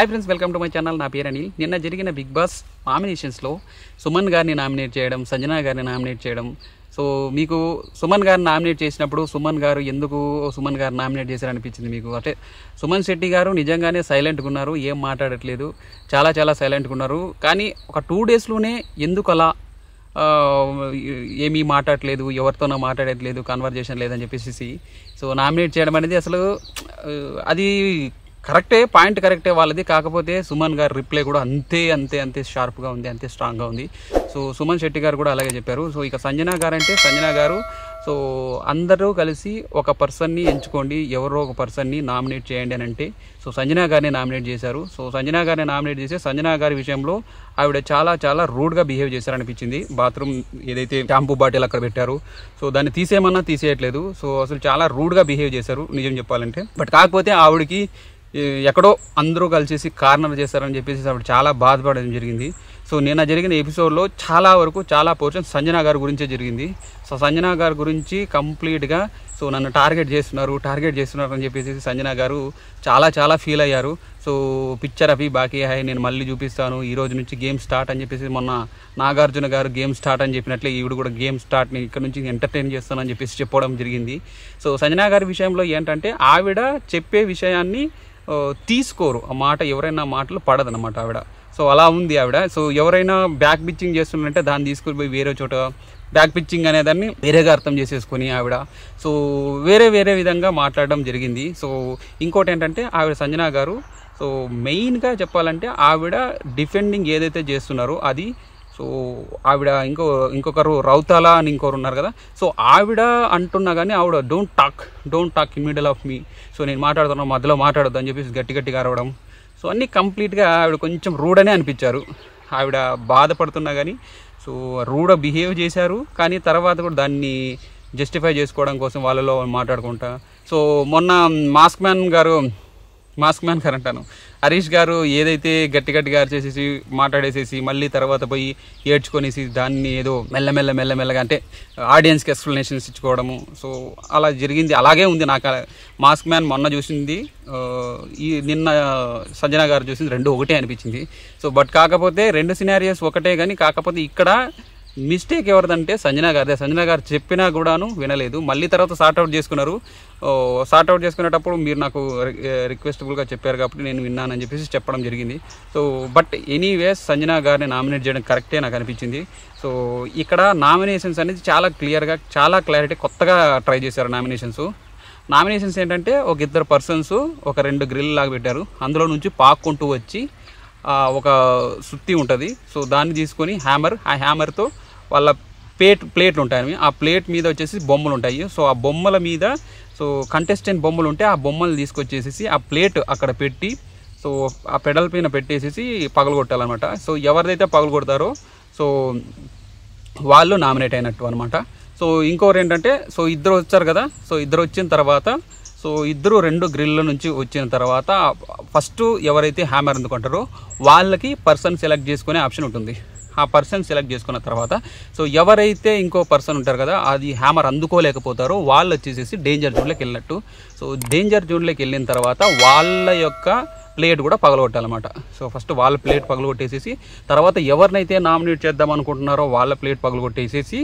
Hi friends, welcome to my channel. నా పేరు అనిల్. నిన్న జరిగిన బిగ్ బాస్ నామినేషన్స్లో సుమన్ గారిని నామినేట్ చేయడం, సంజన గారిని నామినేట్ చేయడం. సో మీకు సుమన్ గారిని నామినేట్ చేసినప్పుడు సుమన్ గారు ఎందుకు సుమన్ గారు నామినేట్ చేశారనిపించింది మీకు? అంటే సుమన్ శెట్టి గారు నిజంగానే సైలెంట్గా ఉన్నారు, ఏం మాట్లాడట్లేదు, చాలా సైలెంట్గా ఉన్నారు. కానీ ఒక 2 డేస్లోనే ఎందుకు అలా ఏమీ మాట్లాడట్లేదు, ఎవరితోనో మాట్లాడట్లేదు, కన్వర్జేషన్ లేదని చెప్పేసి సో నామినేట్ చేయడం అనేది అసలు అది కరెక్టే, పాయింట్ కరెక్టే వాళ్ళది. కాకపోతే సుమన్ గారు రిప్లై కూడా అంతే షార్ప్గా ఉంది, అంతే స్ట్రాంగ్గా ఉంది. సో సుమన్ శెట్టి గారు కూడా అలాగే చెప్పారు. సో ఇక సంజన గారు సో అందరూ కలిసి ఒక పర్సన్ని ఎంచుకోండి, ఎవరో ఒక పర్సన్ని నామినేట్ చేయండి అని అంటే సో సంజన గారిని నామినేట్ చేశారు. సో సంజన గారిని నామినేట్ చేసి సంజన గారి విషయంలో ఆవిడ చాలా రూడ్గా బిహేవ్ చేశారనిపించింది. బాత్రూమ్ ఏదైతే షాంపూ బాటిల్ అక్కడ పెట్టారు, సో దాన్ని తీసేయమన్నా తీసేయట్లేదు. సో అసలు చాలా రూడ్గా బిహేవ్ చేశారు నిజం చెప్పాలంటే. బట్ కాకపోతే ఆవిడకి ఎక్కడో అందరూ కలిసేసి కార్నర్ చేస్తారని చెప్పేసి ఆవిడ చాలా బాధపడడం జరిగింది. సో నిన్న జరిగిన ఎపిసోడ్లో చాలా పోర్షన్ సంజన గారి గురించే జరిగింది. సో సంజన గారి గురించి కంప్లీట్గా సో నన్ను టార్గెట్ చేస్తున్నారు అని చెప్పేసి సంజన గారు చాలా ఫీల్ అయ్యారు. సో పిక్చర్ అవి బాకీ హాయ్, నేను మళ్ళీ చూపిస్తాను, ఈ రోజు నుంచి గేమ్ స్టార్ట్ అని చెప్పేసి మొన్న నాగార్జున గారు గేమ్ స్టార్ట్ అని చెప్పినట్లే ఈవిడ కూడా గేమ్ స్టార్ట్, నేను ఇక్కడ నుంచి ఎంటర్టైన్ చేస్తానని చెప్పేసి చెప్పడం జరిగింది. సో సంజన గారి విషయంలో ఏంటంటే ఆవిడ చెప్పే విషయాన్ని తీసుకోరు, ఆ మాట ఎవరైనా మాటలు పడదన్నమాట ఆవిడ. సో అలా ఉంది ఆవిడ. సో ఎవరైనా బ్యాక్ పిచ్చింగ్ చేస్తున్నారంటే దాన్ని తీసుకొని పోయి వేరే చోట బ్యాక్ పిచ్చింగ్ అనేదాన్ని వేరేగా అర్థం చేసేసుకొని ఆవిడ సో వేరే విధంగా మాట్లాడడం జరిగింది. సో ఇంకోటి ఏంటంటే ఆవిడ సంజన గారు సో మెయిన్గా చెప్పాలంటే ఆవిడ డిఫెండింగ్ ఏదైతే చేస్తున్నారో అది సో ఆవిడ ఇంకొకరు రౌతాలా అని ఇంకొకరు ఉన్నారు కదా, సో ఆవిడ అంటున్నా కానీ ఆవిడ don't talk in middle of me, so నేను మాట్లాడుతున్నా మధ్యలో మాట్లాడొద్దు అని చెప్పేసి గట్టిగా అరవడం. సో అన్నీ కంప్లీట్గా ఆవిడ కొంచెం రూడ్ అనే అనిపించారు. ఆవిడ బాధపడుతున్నా కానీ సో రూడ్ బిహేవ్ చేశారు. కానీ తర్వాత కూడా దాన్ని జస్టిఫై చేసుకోవడం కోసం వాళ్ళలో మాట్లాడుకుంటా సో మొన్న మాస్క్ మ్యాన్ గారు అంటాను, హరీష్ గారు ఏదైతే గట్టిగా అరిచేసేసి మాట్లాడేసేసి మళ్ళీ తర్వాత పోయి ఏడ్చుకొనేసి దాన్ని ఏదో మెల్లమెల్లగా అంటే ఆడియన్స్కి ఎక్స్ప్లెనేషన్స్ ఇచ్చుకోవడము. సో అలా జరిగింది, అలాగే ఉంది. నాకు మాస్క్ మ్యాన్ మొన్న చూసింది నిన్న సంజన గారు చూసింది 2 ఒకటే అనిపించింది. సో బట్ కాకపోతే 2 సినారియోస్ ఒకటే, కానీ కాకపోతే ఇక్కడ మిస్టేక్ ఎవరిదంటే సంజన గారు చెప్పినా కూడాను వినలేదు. మళ్ళీ తర్వాత సార్ట్అవుట్ చేసుకున్నారు. సార్ట్అవుట్ చేసుకునేటప్పుడు మీరు నాకు రిక్వెస్టబుల్గా చెప్పారు కాబట్టి నేను విన్నానని చెప్పేసి చెప్పడం జరిగింది. సో బట్ ఎనీవేస్ సంజన గారిని నామినేట్ చేయడం కరెక్టే నాకు అనిపించింది. సో ఇక్కడ నామినేషన్స్ అనేది చాలా క్లియర్గా చాలా క్లారిటీ కొత్తగా ట్రై చేశారు. నామినేషన్స్ ఏంటంటే ఒక 2 పర్సన్స్ ఒక 2 గ్రిల్ లాగా పెట్టారు. అందులో నుంచి పాక్కుంటూ వచ్చి ఒక సుత్తి ఉంటుంది, సో దాన్ని తీసుకొని ఆ హ్యామర్తో వాళ్ళ ప్లేట్లు ఉంటాయి, ఆ ప్లేట్ మీద వచ్చేసి బొమ్మలు ఉంటాయి. సో ఆ బొమ్మల మీద సో కంటెస్టెంట్ బొమ్మలు ఉంటే ఆ బొమ్మలు తీసుకొచ్చేసి ఆ ప్లేట్ అక్కడ పెట్టి సో ఆ పెడల్ పైన పెట్టేసి పగలగొట్టాలన్నమాట. సో ఎవరిదైతే పగలగొడతారో సో వాళ్ళు నామినేట్ అయినట్టు అనమాట. సో ఇంకొకరు ఏంటంటే సో ఇద్దరు వచ్చారు కదా, సో ఇద్దరు వచ్చిన తర్వాత సో ఇద్దరు 2 గ్రిల్ల నుంచి వచ్చిన తర్వాత ఫస్ట్ ఎవరైతే హ్యామర్ అందుకుంటారో వాళ్ళకి పర్సన్ సెలెక్ట్ చేసుకునే ఆప్షన్ ఉంటుంది. ఆ పర్సన్ సెలెక్ట్ చేసుకున్న తర్వాత సో ఎవరైతే ఇంకో పర్సన్ ఉంటారు కదా, అది హ్యామర్ అందుకోలేకపోతారో వాళ్ళు వచ్చేసి డేంజర్ జోన్లోకి వెళ్ళినట్టు. సో డేంజర్ జోన్లోకి వెళ్ళిన తర్వాత వాళ్ళ యొక్క ప్లేట్ కూడా పగలగొట్టాలన్నమాట. సో ఫస్ట్ వాళ్ళ ప్లేట్ పగలగొట్టేసేసి తర్వాత ఎవరినైతే నామినేట్ చేద్దాం అనుకుంటున్నారో వాళ్ళ ప్లేట్ పగలగొట్టేసేసి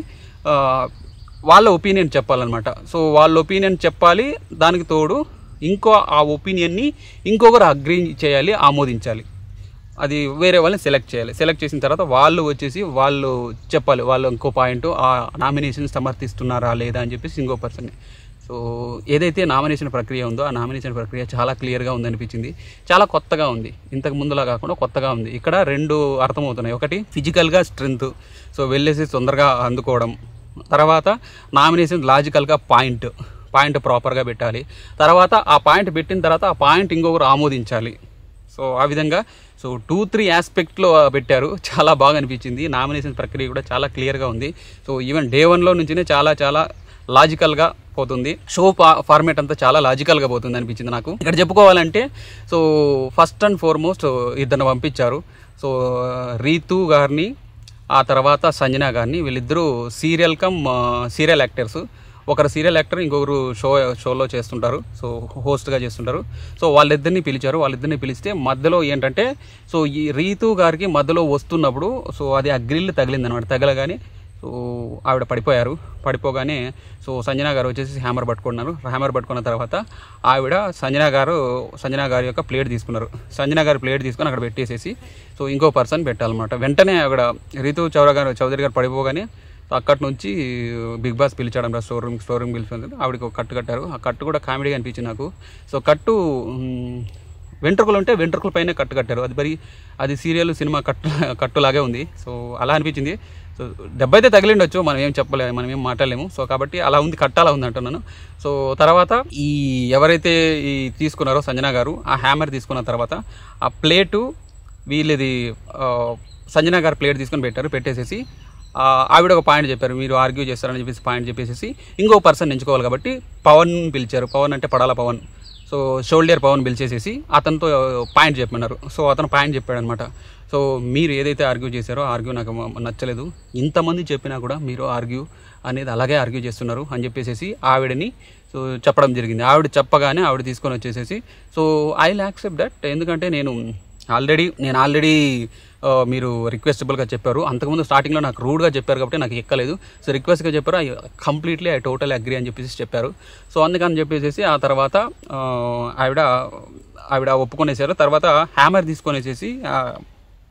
వాళ్ళ ఒపీనియన్ చెప్పాలన్నమాట. సో వాళ్ళ ఒపీనియన్ చెప్పాలి, దానికి తోడు ఆ ఒపీనియన్ని ఇంకొకరు అగ్రీ చేయాలి, ఆమోదించాలి. అది వేరే వాళ్ళని సెలెక్ట్ చేసిన తర్వాత వాళ్ళు చెప్పాలి వాళ్ళు ఇంకో పాయింట్ ఆ నామినేషన్ సమర్థిస్తున్నారా లేదా అని చెప్పేసి ఇంకో పర్సన్ని. సో ఏదైతే నామినేషన్ ప్రక్రియ ఉందో ఆ నామినేషన్ ప్రక్రియ చాలా క్లియర్గా ఉందనిపించింది. చాలా కొత్తగా ఉంది, ఇంతకు ముందులా కాకుండా కొత్తగా ఉంది. ఇక్కడ 2 అర్థమవుతున్నాయి. ఒకటి ఫిజికల్గా స్ట్రెంగ్త్, సో వెళ్ళేసి తొందరగా అందుకోవడం. తర్వాత నామినేషన్ లాజికల్గా పాయింట్ ప్రాపర్గా పెట్టాలి. తర్వాత ఆ పాయింట్ పెట్టిన తర్వాత ఆ పాయింట్ ఇంకొకరు ఆమోదించాలి. సో ఆ విధంగా సో 2-3 ఆస్పెక్ట్లో పెట్టారు. చాలా బాగా అనిపించింది. నామినేషన్ ప్రక్రియ కూడా చాలా క్లియర్గా ఉంది. సో ఈవెన్ డే 1లో నుంచినే చాలా లాజికల్గా పోతుంది. షో ఫార్మేట్ అంతా చాలా లాజికల్గా పోతుంది అనిపించింది నాకు. ఇక్కడ చెప్పుకోవాలంటే సో ఫస్ట్ అండ్ ఫార్మోస్ట్ ఇద్దరిని పంపించారు. సో రీతు గారిని, ఆ తర్వాత సంజన గారిని. వీళ్ళిద్దరూ సీరియల్ యాక్టర్స్. ఒకరు సీరియల్ యాక్టర్, ఇంకొకరు షోలో చేస్తుంటారు, సో హోస్ట్గా చేస్తుంటారు. సో వాళ్ళిద్దరిని పిలిచారు. వాళ్ళిద్దరిని పిలిస్తే మధ్యలో ఏంటంటే సో ఈ రీతు గారికి మధ్యలో వస్తున్నప్పుడు సో అది ఆ గ్రిల్ తగిలిందనమాట. తగలగానే సో ఆవిడ పడిపోగానే సో సంజన గారు వచ్చేసి హ్యామర్ పట్టుకున్నారు. హ్యామర్ పట్టుకున్న తర్వాత ఆవిడ సంజన గారి యొక్క ప్లేట్ తీసుకున్నారు. సంజన గారి ప్లేట్ తీసుకొని అక్కడ పెట్టేసేసి సో ఇంకో పర్సన్ పెట్టాలన్నమాట. వెంటనే ఆవిడ రీతు చౌదరి గారు పడిపోగానే అక్కడి నుంచి బిగ్ బాస్ పిలిచాడు. స్టోర్ రూమ్ పిలిచి ఆవిడకి ఒక కట్టు కట్టారు. ఆ కట్టు కూడా కామెడీగా అనిపించింది నాకు. సో కట్టు వెంట్రుకలు ఉంటే వెంట్రుకల పైన కట్టు కట్టారు. అది సినిమా కట్టులాగే ఉంది. సో అలా అనిపించింది. సో దెబ్బ అయితే తగిలిండొచ్చు, మనం ఏం చెప్పలేము, మనం ఏం మాట్లాడలేము. సో కాబట్టి అలా ఉంది, కట్టాలా ఉంది అంటున్నాను. సో తర్వాత ఎవరైతే తీసుకున్నారో సంజన గారు ఆ హ్యామర్ తీసుకున్న తర్వాత ఆ ప్లేటు వీళ్ళది సంజన గారు ప్లేట్ తీసుకొని పెట్టేసేసి ఆవిడ ఒక పాయింట్ చెప్పారు, మీరు ఆర్గ్యూ చేస్తారని చెప్పేసి పాయింట్ చెప్పేసి ఇంకో పర్సన్ ఎంచుకోవాలి కాబట్టి పవన్ పిలిచారు. పవన్ అంటే పడాల పవన్. సో షోల్డర్ పవన్ పిలిచేసేసి అతనితో పాయింట్ చెప్పమన్నారు. సో అతను పాయింట్ చెప్పాడనమాట. సో మీరు ఏదైతే ఆర్గ్యూ చేశారో ఆర్గ్యూ నాకు నచ్చలేదు, ఇంతమంది చెప్పినా కూడా మీరు ఆర్గ్యూ అనేది అలాగే ఆర్గ్యూ చేస్తున్నారు అని చెప్పేసి ఆవిడని సో చెప్పడం జరిగింది. ఆవిడ చెప్పగానే ఆవిడ తీసుకొని వచ్చేసేసి so I will accept that. ఎందుకంటే నేను ఆల్రెడీ మీరు రిక్వెస్టబుల్గా చెప్పారు. అంతకుముందు స్టార్టింగ్లో నాకు రూడ్గా చెప్పారు కాబట్టి నాకు ఎక్కలేదు. సో రిక్వెస్ట్గా చెప్పారు, ఐ టోటల్ అగ్రీ అని చెప్పేసి చెప్పారు. సో అందుకని చెప్పేసి ఆ తర్వాత ఆవిడ ఒప్పుకొనేసారు. తర్వాత హ్యామర్ తీసుకొనేసేసి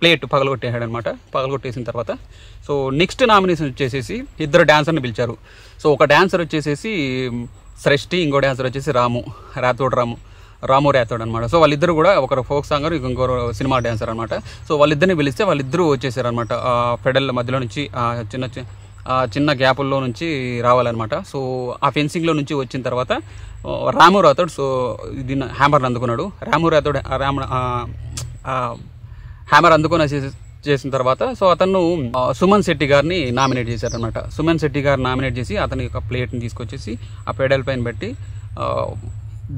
ప్లేట్ పగలగొట్టేసాడనమాట. పగలగొట్టేసిన తర్వాత సో నెక్స్ట్ నామినేషన్ వచ్చేసేసి ఇద్దరు డాన్సర్ని పిలిచారు. సో ఒక డాన్సర్ వచ్చేసేసి సృష్టి, ఇంకో డాన్సర్ వచ్చేసి రాము రాథోడ్ అనమాట. సో వాళ్ళిద్దరు కూడా ఒకరు ఫోక్ సాంగర్, ఇంకొకరు సినిమా డాన్సర్ అనమాట. సో వాళ్ళిద్దరిని పిలిస్తే వాళ్ళిద్దరూ వచ్చేసారనమాట. ఫెడల్ మధ్యలో నుంచి చిన్న గ్యాపుల్లో నుంచి రావాలన్నమాట. సో ఆ ఫెన్సింగ్లో నుంచి వచ్చిన తర్వాత రాము రాథోడ్ సో దీన్ని హ్యామర్ని అందుకున్నాడు. రాము రాథోడ్ హ్యామర్ అందుకొని చేసిన తర్వాత సో అతను సుమన్ శెట్టి గారిని నామినేట్ చేశారనమాట. సుమన్ శెట్టి గారు నామినేట్ చేసి అతని యొక్క ప్లేట్ని తీసుకొచ్చేసి ఆ పెడల్ పైన పెట్టి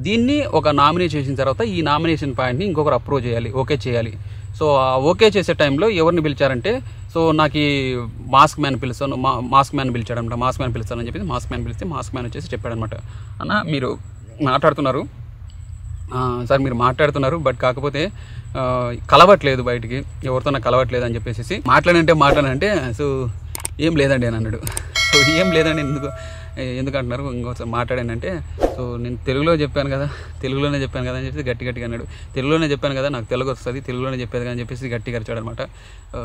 దీన్ని ఒక నామినేట్ చేసిన తర్వాత ఈ నామినేషన్ పాయింట్ని ఇంకొకరు అప్రూవ్ చేయాలి, ఓకే చేయాలి. సో ఓకే చేసే టైంలో ఎవరిని పిలిచారంటే సో నాకు మాస్క్ మ్యాన్ పిలుస్తాను, మాస్క్ మ్యాన్ పిలిచాడనమాట. మాస్క్ మ్యాన్ పిలుస్తానని చెప్పి మాస్క్ మ్యాన్ పిలిస్తే మాస్క్ మ్యాన్ వచ్చేసి చెప్పాడనమాట, అన్న మీరు మాట్లాడుతున్నారు సార్, మీరు మాట్లాడుతున్నారు బట్ కాకపోతే కలవట్లేదు, బయటికి ఎవరితో నాకు కలవట్లేదు అని చెప్పేసి మాట్లాడంటే సో ఏం లేదండి అని అన్నాడు. సో ఏం లేదండి ఎందుకు అంటున్నారు, ఇంకోసారి మాట్లాడానంటే సో నేను తెలుగులోనే చెప్పాను కదా అని చెప్పేసి గట్టిగా అన్నాడు. తెలుగులోనే చెప్పాను కదా, నాకు తెలుగు వస్తుంది, తెలుగులోనే చెప్పేది అని చెప్పేసి గట్టిగా అరిచాడు అనమాట.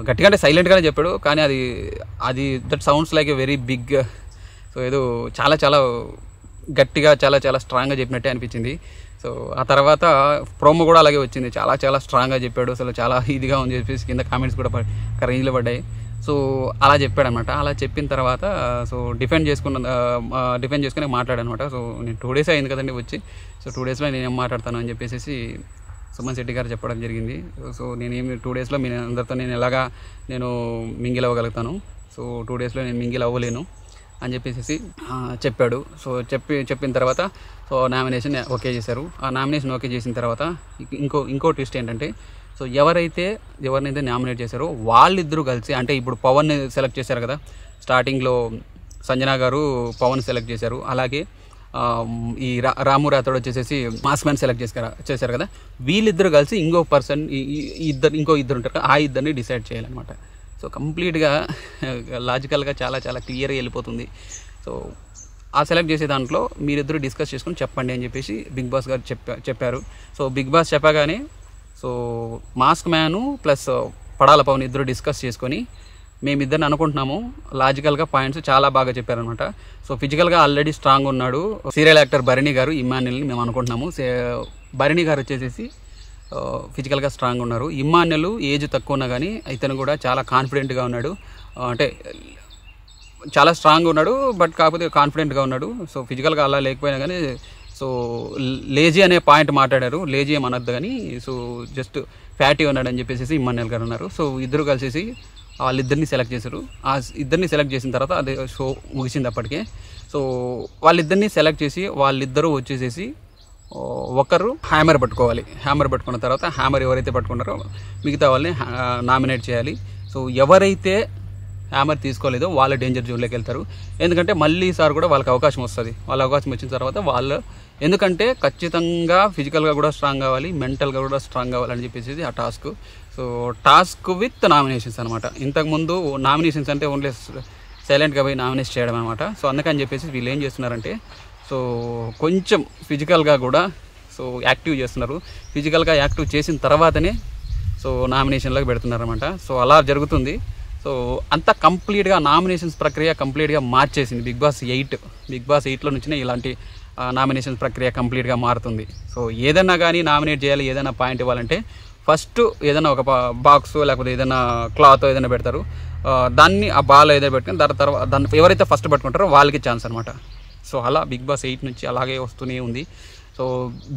గట్టిగా అంటే సైలెంట్గానే చెప్పాడు, కానీ అది that sounds like a very big. So ఏదో చాలా గట్టిగా చాలా స్ట్రాంగ్గా చెప్పినట్టే అనిపించింది. సో ఆ తర్వాత ప్రోమో కూడా అలాగే వచ్చింది, చాలా స్ట్రాంగ్గా చెప్పాడు, అసలు చాలా ఇదిగా ఉంది చెప్పేసి కింద కామెంట్స్ కూడా రేంజ్లో పడ్డాయి. సో అలా చెప్పాడనమాట. అలా చెప్పిన తర్వాత సో డిఫెండ్ చేసుకుని మాట్లాడనమాట. సో నేను 2 days అయింది కదండి వచ్చి, సో 2 daysలో నేను ఏం మాట్లాడతాను అని చెప్పేసి సుమన్ శెట్టి గారు చెప్పడం జరిగింది. సో నేనేమి 2 daysలో మీ అందరితో నేను ఎలాగా మింగిల్ అవ్వగలుగుతాను, సో 2 daysలో నేను మింగిల్ అవ్వలేను అని చెప్పేసి చెప్పాడు. సో చెప్పిన తర్వాత సో నామినేషన్ ఓకే చేశారు. ఆ నామినేషన్ ఓకే చేసిన తర్వాత ఇంకో ట్విస్ట్ ఏంటంటే సో ఎవరినైతే నామినేట్ చేశారో వాళ్ళిద్దరూ కలిసి, అంటే ఇప్పుడు పవన్ని సెలెక్ట్ చేశారు కదా, స్టార్టింగ్లో సంజన గారు పవన్ సెలెక్ట్ చేశారు, అలాగే ఈ రాము రాథోడ్ వచ్చేసి మాస్క్ మ్యాన్ సెలెక్ట్ చేశారు కదా, వీళ్ళిద్దరు కలిసి ఇంకో పర్సన్ ఇంకో ఇద్దరు ఉంటారు కదా, ఆ ఇద్దరిని డిసైడ్ చేయాలన్నమాట. సో కంప్లీట్గా లాజికల్గా చాలా క్లియర్గా వెళ్ళిపోతుంది. సో ఆ సెలెక్ట్ చేసే దాంట్లో మీరిద్దరు డిస్కస్ చేసుకుని చెప్పండి అని చెప్పేసి బిగ్ బాస్ గారు చెప్పారు. సో బిగ్ బాస్ చెప్పగానే so mask man plus Padala Pavan ఇద్దరు డిస్కస్ చేసుకొని మేమిద్దరిని అనుకుంటున్నాము, లాజికల్గా పాయింట్స్ చాలా బాగా చెప్పారనమాట. సో ఫిజికల్గా ఆల్రెడీ స్ట్రాంగ్ ఉన్నాడు సీరియల్ యాక్టర్ భరణి గారు, ఇమ్మాన్యుల్ని మేము అనుకుంటున్నాము. భరణి గారు వచ్చేసి ఫిజికల్గా స్ట్రాంగ్ ఉన్నారు. ఇమ్మాన్యుల్ ఏజ్ తక్కువ ఉన్నా కానీ ఇతను కూడా చాలా కాన్ఫిడెంట్గా ఉన్నాడు, అంటే చాలా స్ట్రాంగ్ ఉన్నాడు బట్ కాకపోతే కాన్ఫిడెంట్గా ఉన్నాడు. సో ఫిజికల్గా అలా లేకపోయినా కానీ సో లేజీ అనే పాయింట్ మాట్లాడారు, లేజీ ఏమనద్దు కానీ సో జస్ట్ ఫ్యాటీ ఉన్నాడు అని చెప్పేసి ఇమ్మాన్యుల్ గారు ఉన్నారు. సో ఇద్దరు కలిసేసి వాళ్ళిద్దరిని సెలెక్ట్ చేశారు. ఆ ఇద్దరిని సెలెక్ట్ చేసిన తర్వాత అదే షో ముగిసింది అప్పటికే. సో వాళ్ళిద్దరిని సెలెక్ట్ చేసి వాళ్ళిద్దరూ వచ్చేసేసి ఒకరు హ్యామర్ పట్టుకోవాలి. హ్యామర్ పట్టుకున్న తర్వాత హ్యామర్ ఎవరైతే పట్టుకున్నారో మిగతా వాళ్ళని నామినేట్ చేయాలి. సో ఎవరైతే హ్యామర్ తీసుకోలేదో వాళ్ళు డేంజర్ జోన్లోకి వెళ్తారు. ఎందుకంటే మళ్ళీ ఈసారి కూడా వాళ్ళకి అవకాశం వస్తుంది. వాళ్ళ అవకాశం వచ్చిన తర్వాత వాళ్ళు ఎందుకంటే ఖచ్చితంగా ఫిజికల్గా కూడా స్ట్రాంగ్ కావాలి, మెంటల్గా కూడా స్ట్రాంగ్ కావాలని చెప్పేసి ఆ task. So task with nominations అనమాట. ఇంతకుముందు నామినేషన్స్ అంటే ఓన్లీ సైలెంట్గా పోయి నామినేట్ చేయడం అనమాట. సో అందుకని చెప్పేసి వీళ్ళు ఏం చేస్తున్నారంటే సో కొంచెం ఫిజికల్గా కూడా సో యాక్టివ్ చేస్తున్నారు. ఫిజికల్గా యాక్టివ్ చేసిన తర్వాతనే సో నామినేషన్లోకి పెడుతున్నారన్నమాట. సో అలా జరుగుతుంది. సో అంతా కంప్లీట్గా నామినేషన్స్ ప్రక్రియ కంప్లీట్గా మార్చేసింది బిగ్ బాస్ 8. బిగ్ బాస్ 8లో నుంచినే ఇలాంటి నామినేషన్స్ ప్రక్రియ కంప్లీట్గా మారుతుంది. సో ఏదైనా కానీ నామినేట్ చేయాలి, ఏదైనా పాయింట్ ఇవ్వాలంటే ఫస్ట్ ఏదైనా ఒక బాక్స్ లేకపోతే ఏదైనా క్లాత్ ఏదైనా పెడతారు. దాన్ని ఆ బాల్ ఏదైనా పెట్టుకుని తర్వాత దాన్ని ఎవరైతే ఫస్ట్ పట్టుకుంటారో వాళ్ళకి ఛాన్స్ అనమాట. సో అలా బిగ్ బాస్ 8 నుంచి అలాగే వస్తూనే ఉంది. సో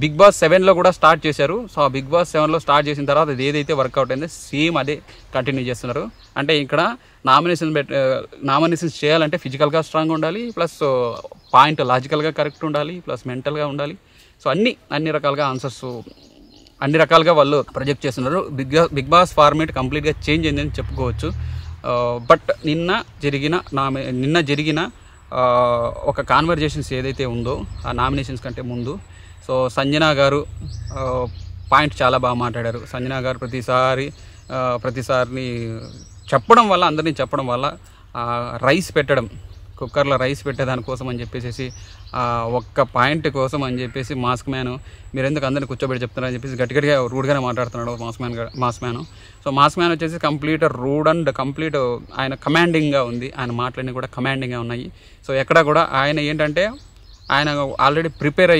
బిగ్ బాస్ 7లో కూడా స్టార్ట్ చేశారు. సో ఆ బిగ్ బాస్ 7లో స్టార్ట్ చేసిన తర్వాత అది ఏదైతే వర్కౌట్ అయిందో సేమ్ అదే కంటిన్యూ చేస్తున్నారు. అంటే ఇక్కడ నామినేషన్స్ చేయాలంటే ఫిజికల్గా స్ట్రాంగ్ ఉండాలి, ప్లస్ పాయింట్ లాజికల్గా కరెక్ట్ ఉండాలి, ప్లస్ మెంటల్గా ఉండాలి. సో అన్ని రకాలుగా ఆన్సర్స్ అన్ని రకాలుగా వాళ్ళు ప్రొజెక్ట్ చేస్తున్నారు. బిగ్ బాస్ ఫార్మేట్ కంప్లీట్గా చేంజ్ అయిందని చెప్పుకోవచ్చు. బట్ నిన్న జరిగిన ఒక కాన్వర్జేషన్స్ ఏదైతే ఉందో ఆ నామినేషన్స్ కంటే ముందు సో సంజనా గారు పాయింట్ చాలా బాగా మాట్లాడారు. సంజనా గారు ప్రతిసారిని చెప్పడం వల్ల అందరినీ చెప్పడం వల్ల రైస్ పెట్టడం కుక్కర్లో రైస్ పెట్టేదానికోసం అని చెప్పేసి ఒక్క పాయింట్ కోసం అని చెప్పేసి మాస్క్ మ్యాన్ మీరు ఎందుకు అందరినీ కూర్చోబెట్టి చెప్తున్నారని చెప్పేసి గట్టిగా రూడ్గానే మాట్లాడుతున్నాడు mask man. So mask man వచ్చేసి కంప్లీట్ రూడ్ అండ్ కంప్లీట్ ఆయన కమాండింగ్గా ఉంది. ఆయన మాటలన్నీ కూడా కమాండింగ్గా ఉన్నాయి. సో ఎక్కడ కూడా ఆయన ఏంటంటే ఆయన ఆల్రెడీ ప్రిపేర్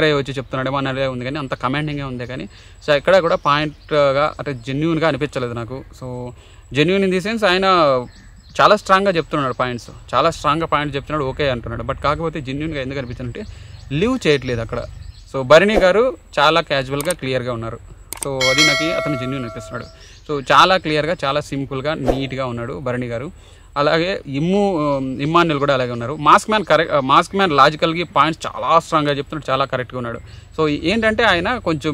అయ్యి వచ్చి చెప్తున్నాడేమో అనేది ఉంది, కానీ అంత కమాండింగ్గా ఉంది. కానీ సో ఎక్కడ కూడా పాయింట్గా అంటే జెన్యూన్గా అనిపించలేదు నాకు. So genuine in the sense ఆయన చాలా స్ట్రాంగ్గా చెప్తున్నాడు, చాలా స్ట్రాంగ్గా పాయింట్స్ చెప్తున్నాడు, ఓకే అంటున్నాడు. బట్ కాకపోతే జెన్యూన్గా ఎందుకు అనిపించిందంటే లివ్ చేయట్లేదు అక్కడ. సో భరణి గారు చాలా క్యాజువల్గా క్లియర్గా ఉన్నారు. సో అది నాకు అతను జెన్యూన్ అనిపిస్తున్నాడు. సో చాలా క్లియర్గా చాలా సింపుల్గా నీట్గా ఉన్నాడు భరణి గారు. అలాగే ఇమ్మాన్యుల్ కూడా అలాగే ఉన్నారు. మాస్క్ మ్యాన్ లాజికల్గా పాయింట్స్ చాలా స్ట్రాంగ్గా చెప్తున్నాడు, చాలా కరెక్ట్గా ఉన్నాడు. సో ఏంటంటే ఆయన కొంచెం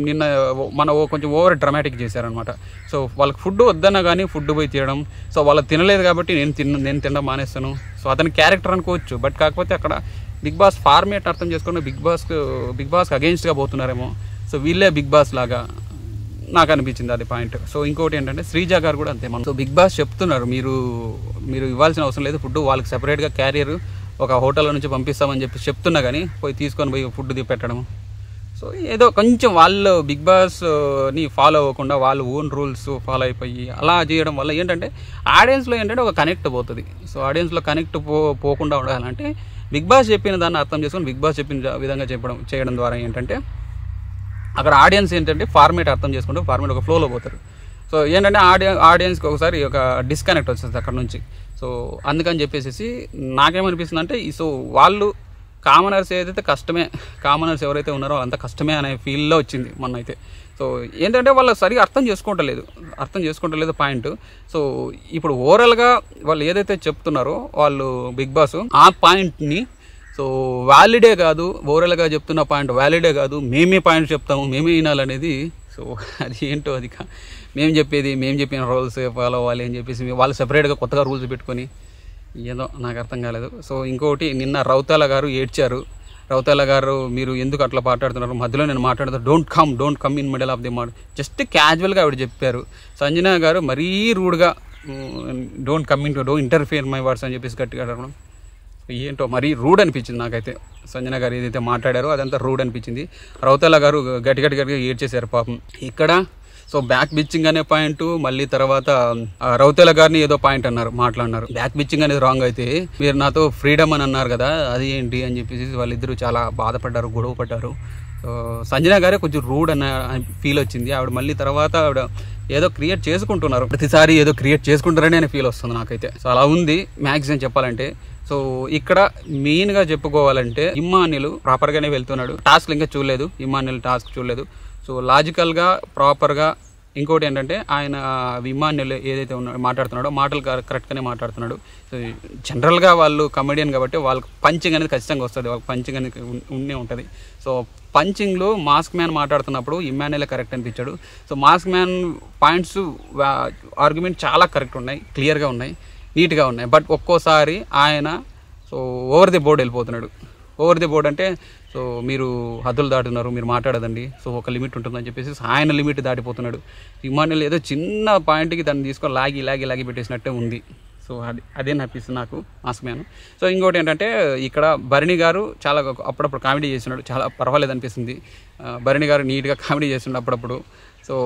కొంచెం ఓవర్ డ్రామాటిక్ చేశారనమాట. సో వాళ్ళకి ఫుడ్ వద్దన్నా కానీ ఫుడ్ పోయి తీయడం, సో వాళ్ళు తినలేదు కాబట్టి నేను తినడం మానేస్తాను. సో అతని క్యారెక్టర్ అనుకోవచ్చు. బట్ కాకపోతే అక్కడ బిగ్ బాస్ ఫార్మేట్ అర్థం చేసుకుని బిగ్ బాస్కి అగెయిన్స్ట్గా పోతున్నారేమో. సో వీళ్ళే బిగ్ బాస్ లాగా నాకు అనిపించింది అది పాయింట్. సో ఇంకోటి ఏంటంటే శ్రీజ గారు కూడా అంతే. సో బిగ్ బాస్ చెప్తున్నారు మీరు ఇవ్వాల్సిన అవసరం లేదు ఫుడ్, వాళ్ళకి సెపరేట్గా క్యారియర్ ఒక హోటల్ నుంచి పంపిస్తామని చెప్తున్నా కానీ తీసుకొని పోయి ఫుడ్ పెట్టడం. సో ఏదో కొంచెం వాళ్ళు బిగ్ బాస్ని ఫాలో అవ్వకుండా వాళ్ళు ఓన్ రూల్స్ ఫాలో అయిపోయి అలా చేయడం వల్ల ఏంటంటే ఆడియన్స్లో ఏంటంటే ఒక కనెక్ట్ పోతుంది. సో ఆడియన్స్లో కనెక్ట్ పోకుండా ఉండాలంటే బిగ్ బాస్ చెప్పిన దాన్ని అర్థం చేసుకొని బిగ్ బాస్ చెప్పిన విధంగా చేయడం ద్వారా ఏంటంటే అక్కడ ఆడియన్స్ ఏంటంటే ఫార్మేట్ అర్థం చేసుకుంటూ ఫార్మేట్ ఒక ఫ్లోలో పోతారు. సో ఏంటంటే ఆడియన్స్కి ఒకసారి ఒక డిస్కనెక్ట్ వచ్చేస్తుంది అక్కడ నుంచి. సో అందుకని చెప్పేసి నాకేమనిపిస్తుంది అంటే సో వాళ్ళు కామనర్స్ కామనర్స్ ఎవరైతే ఉన్నారో అంత కష్టమే అనే ఫీల్లో వచ్చింది మొన్న అయితే. సో ఏంటంటే వాళ్ళు సరిగా అర్థం చేసుకుంటలేదు పాయింట్. సో ఇప్పుడు ఓవరాల్గా వాళ్ళు ఏదైతే చెప్తున్నారో వాళ్ళు బిగ్ బాస్ ఆ పాయింట్ని సో వ్యాలిడే కాదు, ఓవరాల్గా చెప్తున్న పాయింట్ వ్యాలిడే కాదు, మేమే పాయింట్ చెప్తాము, మేమే వినాలనేది. సో అది ఏంటో అది మేము చెప్పిన రూల్స్ ఫాలో అవ్వాలి అని చెప్పేసి వాళ్ళు సెపరేట్గా కొత్తగా రూల్స్ పెట్టుకొని ఏదో నాకు అర్థం కాలేదు. సో ఇంకోటి నిన్న రౌతాల గారు ఏడ్చారు. రౌతాల గారు మీరు ఎందుకు అట్లా మాట్లాడుతున్నారు, మధ్యలో నేను మాట్లాడుతాను, don't come in middle of the mad, just క్యాజువల్గా ఆవిడ చెప్పారు. సంజనా గారు మరీ రూడ్గా డోంట్ ఇంటర్ఫియర్ మై వర్డ్స్ అని చెప్పేసి గట్టిగా అడగడం ఏంటో మరీ రూడ్ అనిపించింది నాకైతే. సంజన గారు ఏదైతే మాట్లాడారో అదంతా రూడ్ అనిపించింది. రౌతాల గారు గట్టిగా ఏడ్చేశారు పాపం ఇక్కడ. సో బ్యాక్ బిచ్చింగ్ అనే పాయింట్, మళ్ళీ తర్వాత రౌతాల గారిని ఏదో పాయింట్ మాట్లాడినారు. బ్యాక్ బిచ్చింగ్ అనేది రాంగ్ అయితే మీరు నాతో ఫ్రీడమ్ అని అన్నారు కదా, అది ఏంటి అని చెప్పేసి వాళ్ళిద్దరూ చాలా బాధపడ్డారు, గొడవ పడ్డారు. సో సంజన గారే కొంచెం రూడ్ అన్న ఫీల్ వచ్చింది. ఆవిడ మళ్ళీ తర్వాత ఆవిడ ఏదో క్రియేట్ చేసుకుంటున్నారు, ప్రతిసారి ఏదో క్రియేట్ చేసుకుంటారని అనే ఫీల్ వస్తుంది నాకైతే. సో అలా ఉంది మ్యాక్సిమం చెప్పాలంటే. సో ఇక్కడ మెయిన్గా చెప్పుకోవాలంటే ఇమ్మాన్యుల్ ప్రాపర్గానే వెళ్తున్నాడు. టాస్క్ ఇంకా చూడలేదు, ఇమ్మాన్యుల్ టాస్క్ చూడలేదు. సో లాజికల్గా ప్రాపర్గా ఇంకోటి ఏంటంటే ఆయన ఇమ్మాన్యుల్ ఏదైతే మాట్లాడుతున్నాడో మాటలు కరెక్ట్గానే మాట్లాడుతున్నాడు. సో జనరల్గా వాళ్ళు కమెడియన్ కాబట్టి వాళ్ళకి పంచింగ్ అనేది ఖచ్చితంగా వస్తుంది, వాళ్ళకి పంచింగ్ అనేది ఉండే ఉంటుంది. సో పంచింగ్లో మాస్క్ మ్యాన్ మాట్లాడుతున్నప్పుడు ఇమ్మాన్యులే కరెక్ట్ అనిపించాడు. So mask man points argument చాలా కరెక్ట్ ఉన్నాయి, క్లియర్గా ఉన్నాయి. నీట్గా ఉన్నాయి. బట్ ఒక్కోసారి ఆయన సో ఓవర్ ది బోర్డ్ వెళ్ళిపోతున్నాడు. ఓవర్ ది బోర్డ్ అంటే సో మీరు హద్దులు దాటున్నారు, మీరు మాట్లాడదండి, సో ఒక లిమిట్ ఉంటుందని చెప్పేసి ఆయన లిమిట్ దాటిపోతున్నాడు. ఇమాన్యుల్ ఏదో చిన్న పాయింట్కి దాన్ని తీసుకొని లాగి పెట్టేసినట్టే ఉంది. సో అదే అనిపిస్తుంది నాకు మాస్క్ మ్యాన్. సో ఇంకోటి ఏంటంటే ఇక్కడ భరణి గారు చాలా అప్పుడప్పుడు కామెడీ చేస్తున్నాడు, చాలా పర్వాలేదు అనిపిస్తుంది. భరణి గారు నీట్గా కామెడీ చేస్తున్నాడు అప్పుడప్పుడు. సో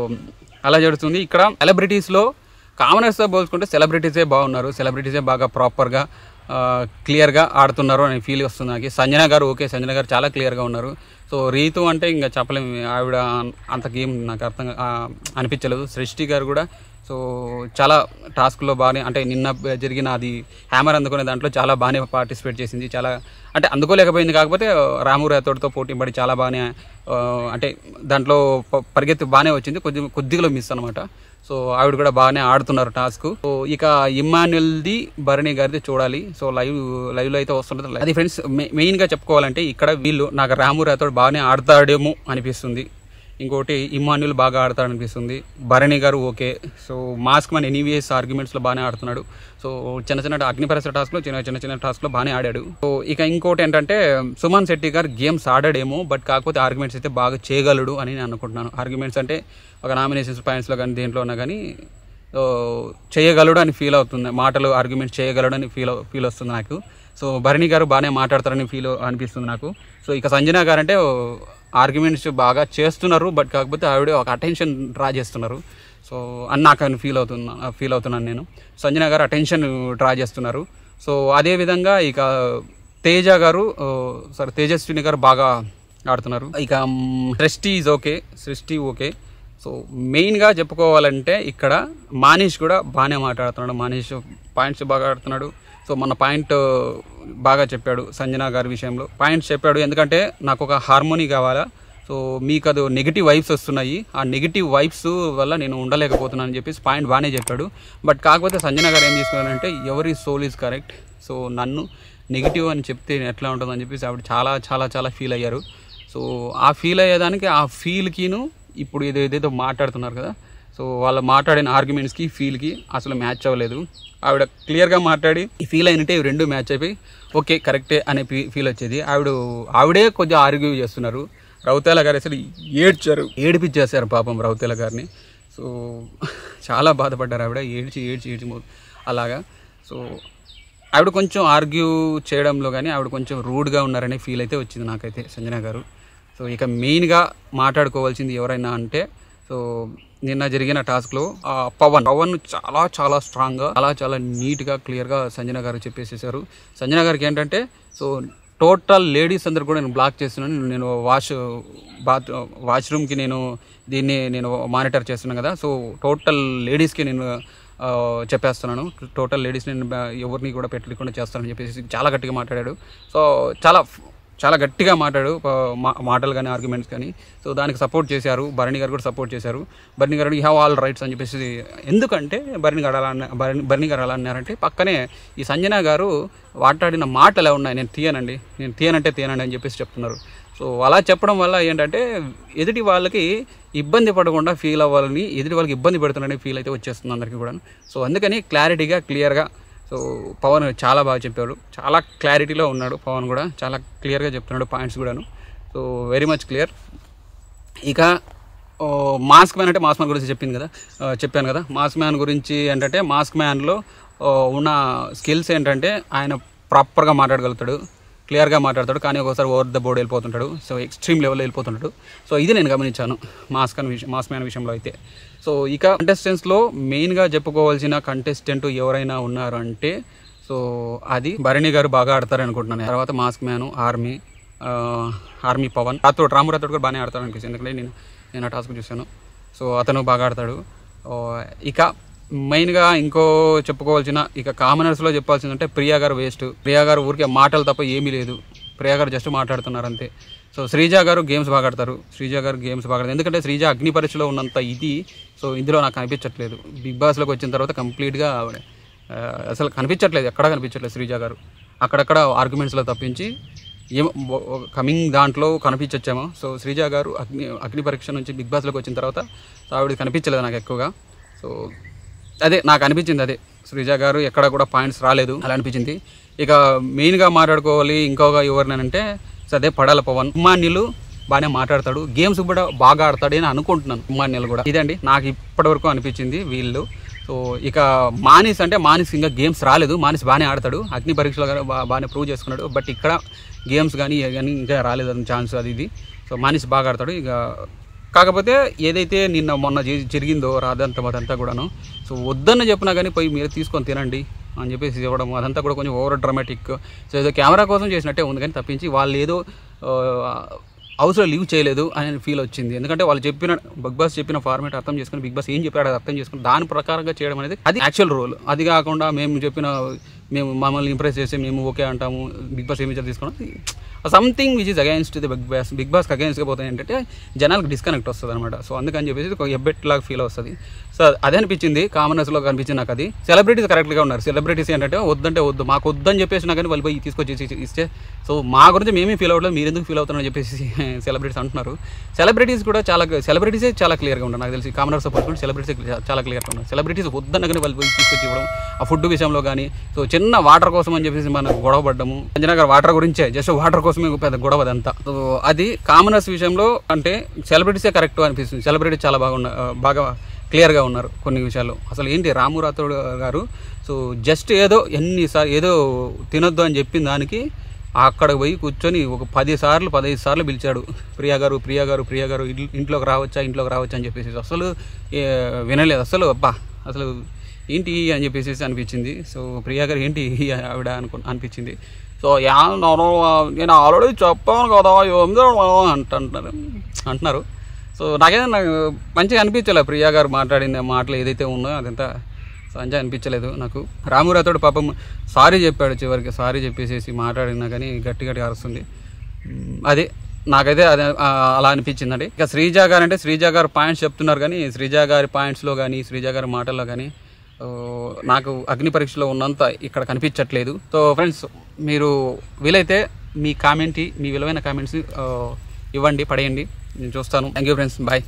అలా జరుగుతుంది. ఇక్కడ సెలబ్రిటీస్లో కామనర్స్తో పోల్చుకుంటే సెలబ్రిటీసే బాగున్నారు, సెలబ్రిటీసే బాగా ప్రాపర్గా క్లియర్గా ఆడుతున్నారు అనే ఫీల్ వస్తుంది నాకు. సంజన గారు ఓకే, సంజన గారు చాలా క్లియర్గా ఉన్నారు. సో రీతు అంటే ఇంకా చెప్పలేము, ఆవిడ అంత గేమ్ నాకు అర్థం అనిపించలేదు. సృష్టి గారు కూడా సో చాలా టాస్క్లో బాగానే, అంటే నిన్న జరిగిన అది హ్యామర్ అందుకునే దాంట్లో చాలా బాగానే పార్టిసిపేట్ చేసింది. చాలా అంటే అందుకోలేకపోయింది, కాకపోతే రాము రాథోడ్తో పోటీ పడి చాలా బాగానే అంటే దాంట్లో పరిగెత్తి బాగానే వచ్చింది, కొద్దిగా మిస్ అనమాట. సో ఆవిడ కూడా బాగానే ఆడుతున్నారు టాస్క్. సో ఇక ఇమ్మాన్యుల్ది భరణి గారిది చూడాలి. సో లైవ్లో అయితే వస్తుంటుంది. అది ఫ్రెండ్స్ మెయిన్గా చెప్పుకోవాలంటే ఇక్కడ వీళ్ళు నాకు రాము రాథోడ్ బాగానే ఆడతాడేమో అనిపిస్తుంది. ఇంకోటి ఇమ్మాన్యుల్ బాగా ఆడతాడు అనిపిస్తుంది. భరణి గారు okay. So mask man anyways ఆర్గ్యుమెంట్స్లో బాగానే ఆడుతున్నాడు. సో చిన్న అగ్నిపరిసర టాస్క్లో చిన్న టాస్క్లో బాగానే ఆడాడు. సో ఇక ఇంకోటి ఏంటంటే సుమన్ శెట్టి గారు గేమ్స్ ఆడాడేమో, బట్ కాకపోతే ఆర్గ్యుమెంట్స్ అయితే బాగా చేయగలడు అని నేను అనుకుంటున్నాను. ఆర్గ్యుమెంట్స్ అంటే ఒక నామినేషన్స్ పాయింట్స్లో కానీ దేంట్లో ఉన్నా కానీ చేయగలడు అని ఫీల్ అవుతుంది. మాటలు ఆర్గ్యుమెంట్స్ చేయగలడు అని ఫీల్ వస్తుంది నాకు. సో భరణి గారు బాగానే మాట్లాడతారని అనిపిస్తుంది నాకు. సో ఇక సంజన గారు అంటే ఆర్గ్యుమెంట్స్ బాగా చేస్తున్నారు, బట్ కాకపోతే ఆవిడ ఒక అటెన్షన్ డ్రా చేస్తున్నారు. సో అని నాకు ఫీల్ అవుతున్నాను నేను. సంజన గారు అటెన్షన్ డ్రా చేస్తున్నారు. సో అదేవిధంగా ఇక తేజస్విని గారు బాగా ఆడుతున్నారు. ఇక సృష్టి ఓకే. సో మెయిన్గా చెప్పుకోవాలంటే ఇక్కడ మనీష్ కూడా బాగానే మాట్లాడుతున్నాడు. మనీష్ పాయింట్స్ బాగా ఆడుతున్నాడు. సో మన పాయింట్ బాగా చెప్పాడు సంజన గారి విషయంలో, పాయింట్స్ చెప్పాడు. ఎందుకంటే నాకు ఒక హార్మోనీ కావాలా, సో మీకు అది నెగిటివ్ వైబ్స్ వస్తున్నాయి, ఆ నెగిటివ్ వైబ్స్ వల్ల నేను ఉండలేకపోతున్నాను అని చెప్పేసి పాయింట్ బాగానే చెప్పాడు. బట్ కాకపోతే సంజన గారు ఏం చేసుకున్నారంటే ఎవరి సోల్ ఈజ్ కరెక్ట్, సో నన్ను నెగిటివ్ అని చెప్తే ఎట్లా ఉంటుందని చెప్పేసి ఆవిడ చాలా చాలా చాలా ఫీల్ అయ్యారు. సో ఆ ఫీల్ అయ్యేదానికి ఆ ఫీల్కిను ఇప్పుడు ఏదేదో మాట్లాడుతున్నారు కదా, సో వాళ్ళు మాట్లాడిన ఆర్గ్యుమెంట్స్కి ఫీల్కి అసలు మ్యాచ్ అవ్వలేదు. ఆవిడ క్లియర్గా మాట్లాడి ఈ ఫీల్ అయినట్టే ఇవి రెండు మ్యాచ్ అయిపోయి ఓకే కరెక్టే అనే ఫీల్ వచ్చేది. ఆవిడే కొద్దిగా ఆర్గ్యూ చేస్తున్నారు. రౌతేలా గారు అసలు ఏడిపించేశారు పాపం రౌతేలా గారిని. సో చాలా బాధపడ్డారు ఆవిడ, ఏడ్చి అలాగా. సో ఆవిడ కొంచెం ఆర్గ్యూ చేయడంలో కానీ ఆవిడ కొంచెం రూడ్గా ఉన్నారనే ఫీల్ అయితే వచ్చింది నాకైతే సంజన గారు. సో ఇక మెయిన్గా మాట్లాడుకోవాల్సింది ఎవరైనా అంటే సో నిన్న జరిగిన టాస్క్లో పవన్ చాలా చాలా స్ట్రాంగ్గా చాలా నీట్గా క్లియర్గా సంజన గారు చెప్పేసేసారు. సంజన గారికి ఏంటంటే సో టోటల్ లేడీస్ అందరు కూడా నేను బ్లాక్ చేస్తున్నాను, నేను వాష్రూమ్కి నేను మానిటర్ చేస్తున్నాను కదా, సో టోటల్ లేడీస్కి నేను చెప్పేస్తున్నాను, టోటల్ లేడీస్ నేను ఎవరిని కూడా పెట్టకుండా చేస్తానని చెప్పేసి చాలా గట్టిగా మాట్లాడాడు. సో చాలా గట్టిగా మాట్లాడు మాటలు కానీ ఆర్గ్యుమెంట్స్ కానీ. సో దానికి సపోర్ట్ చేశారు, భరణి గారు కూడా సపోర్ట్ చేశారు. Bharani garu you have all rights అని చెప్పేసి, ఎందుకంటే భరణి గారు అలా అన్నారంటే పక్కనే ఈ సంజన గారు మాట్లాడిన మాటలు ఎలా ఉన్నాయి, నేను తీయనంటే అని చెప్పేసి చెప్తున్నారు. సో అలా చెప్పడం వల్ల ఏంటంటే ఎదుటి వాళ్ళకి ఇబ్బంది పడకుండా ఫీల్ అవ్వాలని, ఎదుటి వాళ్ళకి ఇబ్బంది పెడుతున్నారని ఫీల్ అయితే వచ్చేస్తుంది అందరికీ కూడా. సో అందుకని క్లారిటీగా క్లియర్గా సో పవన్ చాలా బాగా చెప్పాడు, చాలా క్లారిటీలో ఉన్నాడు పవన్ కూడా, చాలా క్లియర్గా చెప్తున్నాడు పాయింట్స్ కూడాను. So very much clear. ఇక మాస్క్ మ్యాన్ అంటే మాస్క్ మ్యాన్ గురించి చెప్పాను కదా. మాస్క్ మ్యాన్ గురించి ఏంటంటే మాస్క్ మ్యాన్లో ఉన్న స్కిల్స్ ఏంటంటే ఆయన ప్రాపర్గా మాట్లాడగలుగుతాడు, క్లియర్గా మాట్లాడతాడు, కానీ ఒకసారి ఓవర్ ద బోర్డ్ వెళ్ళిపోతుంటాడు. సో ఎక్స్ట్రీమ్ లెవెల్లో వెళ్ళిపోతుంటాడు. సో ఇది నేను గమనించాను మాస్క్ మ్యాన్ విషయంలో అయితే. సో ఇక కంటెస్టెంట్స్లో మెయిన్గా చెప్పుకోవాల్సిన కంటెస్టెంట్ ఎవరైనా ఉన్నారు అంటే సో అది భరణి గారు బాగా ఆడతారు అనుకుంటున్నాను. తర్వాత మాస్క్ మ్యాన్, ఆర్మీ పవన్, రాము రాథోడ్ కూడా బాగానే ఆడతాడు అనిపిస్తుంది, ఎందుకంటే నేను ఆ టాస్క్ చూశాను. సో అతను బాగా ఆడతాడు. ఇక మెయిన్గా ఇంకో చెప్పుకోవాల్సిన ఇక కామనర్స్లో చెప్పాల్సిందంటే ప్రియా గారు వేస్ట్. ప్రియా గారు ఊరికే మాటలు తప్ప ఏమీ లేదు, ప్రియా గారు జస్ట్ మాట్లాడుతున్నారు అంతే. సో శ్రీజ గారు గేమ్స్ బాగా ఆడతారు, ఎందుకంటే శ్రీజ అగ్ని పరీక్షలో ఉన్నంత ఇది సో ఇందులో నాకు కనిపించట్లేదు. బిగ్ బాస్లోకి వచ్చిన తర్వాత కంప్లీట్గా అసలు కనిపించట్లేదు, ఎక్కడా కనిపించట్లేదు శ్రీజ గారు. అక్కడక్కడ ఆర్గ్యుమెంట్స్లో తప్పించి ఏమో కమింగ్ దాంట్లో కనిపించొచ్చామో. సో శ్రీజ గారు అగ్ని పరీక్ష నుంచి బిగ్ బాస్లోకి వచ్చిన తర్వాత ఆవిడ కనిపించలేదు నాకు ఎక్కువగా. సో అదే నాకు అనిపించింది, అదే శ్రీజ గారు ఎక్కడ కూడా పాయింట్స్ రాలేదు అలా అనిపించింది. ఇక మెయిన్గా మాట్లాడుకోవాలి ఇంకొక ఎవరినంటే అదే పడాల పవన్. ఉమ్మాన్యులు బాగానే మాట్లాడతాడు, గేమ్స్ కూడా బాగా ఆడతాడు అని అనుకుంటున్నాను. ఉమ్మాన్యులు కూడా ఇదండి నాకు ఇప్పటివరకు అనిపించింది వీళ్ళు. సో ఇక మానిస్ అంటే మానిస్ ఇంకా గేమ్స్ రాలేదు, మానిస్ బాగానే ఆడతాడు, అగ్ని పరీక్షలో బాగానే ప్రూవ్ చేసుకున్నాడు. బట్ ఇక్కడ గేమ్స్ కానీ ఇంకా రాలేదు అని ఛాన్స్ అది ఇది. సో మానిస్ బాగా ఆడతాడు. ఇక కాకపోతే ఏదైతే నిన్న మొన్న జరిగిందో అదంతా కూడాను సో వద్దన్న చెప్పినా కానీ పోయి మీరు తీసుకొని తినండి అని చెప్పేసి ఇవ్వడం అదంతా కూడా కొంచెం ఓవర్ డ్రామాటిక్. సో ఏదో కెమెరా కోసం చేసినట్టే ఉంది కానీ తప్పించి వాళ్ళు ఏదో హౌస్లో లీవ్ చేయలేదు అని ఫీల్ వచ్చింది. ఎందుకంటే వాళ్ళు చెప్పిన బిగ్ బాస్ చెప్పిన ఫార్మేట్ అర్థం చేసుకుని బిగ్ బాస్ ఏం చెప్పాడు అది అర్థం చేసుకుని దాని ప్రకారంగా చేయడం అనేది అది యాక్చువల్ రోల్. అది కాకుండా మేము మమ్మల్ని ఇంప్రెస్ చేసి మేము ఓకే అంటాము, బిగ్ బాస్ ఏమి తీసుకోవడం something which is against the big బాస్కి అగైన్స్గా పోతాయి ఏంటంటే జనాలకు డిస్కనెక్ట్ వస్తుంది అనమాట. సో అందుకని చెప్పేసి ఒక ఎబ్బెట్ లాగా ఫీల్ వస్తుంది. సో అదే అనిపించింది, కామనర్స్లో కనిపించింది నాకు అది. సెలబ్రిటీస్ కరెక్ట్గా ఉన్నారు. సెలబ్రిటీస్ ఏంటంటే వద్దంటే వద్దు, మాకు వద్దని చెప్పేసినా కానీ వాళ్ళు పోయి తీసుకొచ్చి ఇస్తే సో మా గురించి మేమే ఫీల్ అవ్వట్లేదు, మీరు ఎందుకు ఫీల్ అవుతున్నారని చెప్పేసి సెలబ్రిటీస్ అంటున్నారు. సెలబ్రిటీస్ కూడా సెలబ్రిటీసే చాలా క్లియర్గా ఉంటారు నాకు తెలిసి. కామనర్స్ పట్టుకుంటే సెలబ్రిటీస్ చాలా క్లియర్గా ఉన్నారు. సెలబ్రిటీస్ వద్దన్న కానీ వాళ్ళు పోయి తీసుకొచ్చి ఇవ్వడం, ఆ ఫుడ్ విషయంలో కానీ సో చిన్న వాటర్ కోసం అని చెప్పేసి మనకు గొడవ పడ్డము. అంజనా గారు వాటర్ గురించే జస్ట్ వాటర్ కోసమే పెద్ద గొడవ అదంతా. సో అది కామనర్స్ విషయంలో అంటే సెలబ్రిటీసే కరెక్ట్ అనిపిస్తుంది. సెలబ్రిటీస్ చాలా బాగా క్లియర్గా ఉన్నారు కొన్ని విషయాల్లో. అసలు ఏంటి రాము రాథోడ్ గారు సో జస్ట్ ఏదో తినొద్దు అని చెప్పిన దానికి అక్కడ పోయి కూర్చొని ఒక 15 సార్లు పిలిచాడు. ప్రియా గారు ఇంట్లోకి రావచ్చా అని చెప్పేసి అసలు వినలేదు అసలు. అసలు ఏంటి అని చెప్పేసి అనిపించింది. సో ప్రియా గారు ఏంటి ఆవిడ అనిపించింది. సో నేను ఆల్రెడీ చెప్పాను కదా అంటున్నారు. సో నాకు మంచిగా అనిపించలేదు ప్రియా గారు మాట్లాడిన మాటలు ఏదైతే ఉందో అదంతా మంచిగా అనిపించలేదు నాకు. రాము రాథోడ్ పాపం సారీ చెప్పాడు చివరికి, సారీ చెప్పేసేసి మాట్లాడినా కానీ గట్టి అరుస్తుంది. అదే నాకైతే అదే అలా అనిపించిందండి. ఇక శ్రీజ గారు పాయింట్స్ చెప్తున్నారు కానీ శ్రీజ గారి పాయింట్స్లో కానీ శ్రీజ గారి మాటల్లో కానీ నాకు అగ్ని పరీక్షలో ఉన్నంత ఇక్కడ కనిపించట్లేదు. సో ఫ్రెండ్స్ మీరు వీలైతే మీ విలువైన కామెంట్స్ ఇవ్వండి, పడేయండి, నేను చూస్తాను. Thank you friends, bye.